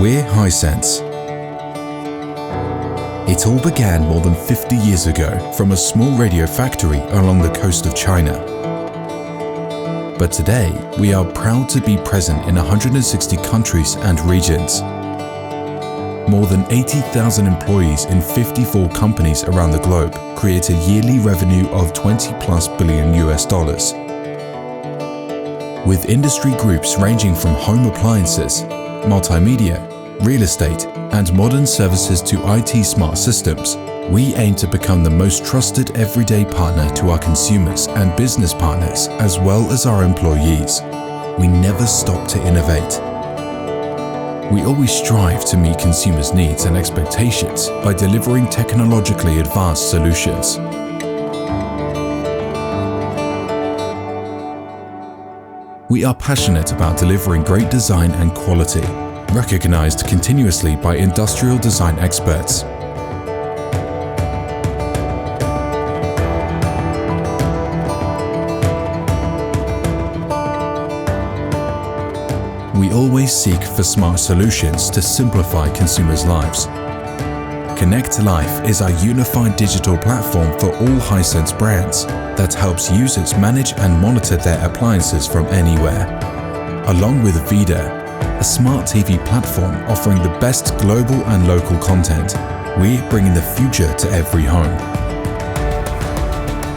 We're Hisense. It all began more than 50 years ago from a small radio factory along the coast of China. But today, we are proud to be present in 160 countries and regions. More than 80,000 employees in 54 companies around the globe create a yearly revenue of $20+ billion. With industry groups ranging from home appliances, multimedia, real estate, and modern services to IT smart systems, we aim to become the most trusted everyday partner to our consumers and business partners, as well as our employees. We never stop to innovate. We always strive to meet consumers' needs and expectations by delivering technologically advanced solutions. We are passionate about delivering great design and quality, recognized continuously by industrial design experts. We always seek for smart solutions to simplify consumers' lives. Connect Life is our unified digital platform for all Hisense brands that helps users manage and monitor their appliances from anywhere. Along with Vida, a smart TV platform offering the best global and local content, we're bringing the future to every home.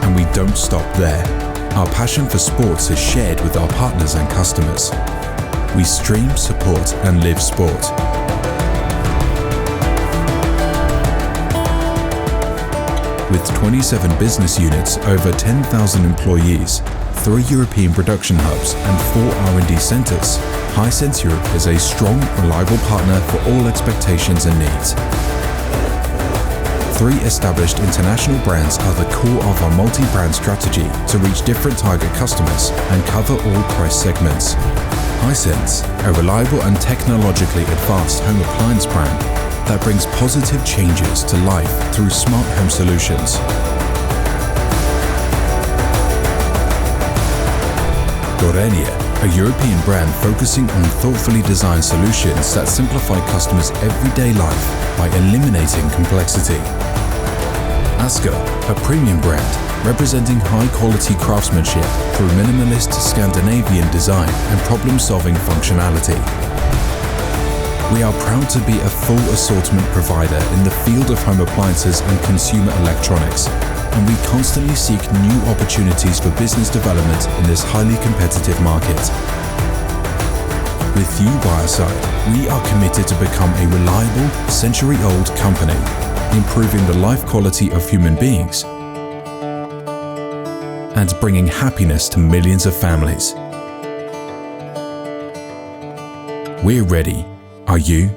And we don't stop there. Our passion for sports is shared with our partners and customers. We stream, support, and live sport. With 27 business units, over 10,000 employees, 3 European production hubs, and 4 R&D centers, Hisense Europe is a strong, reliable partner for all expectations and needs. 3 established international brands are the core of our multi-brand strategy to reach different target customers and cover all price segments. Hisense, a reliable and technologically advanced home appliance brand that brings positive changes to life through smart home solutions. Gorenje, a European brand focusing on thoughtfully designed solutions that simplify customers' everyday life by eliminating complexity. A premium brand representing high-quality craftsmanship through minimalist Scandinavian design and problem-solving functionality. We are proud to be a full assortment provider in the field of home appliances and consumer electronics, and we constantly seek new opportunities for business development in this highly competitive market. With you by our side, we are committed to become a reliable, century-old company, improving the life quality of human beings and bringing happiness to millions of families. We're ready. Are you?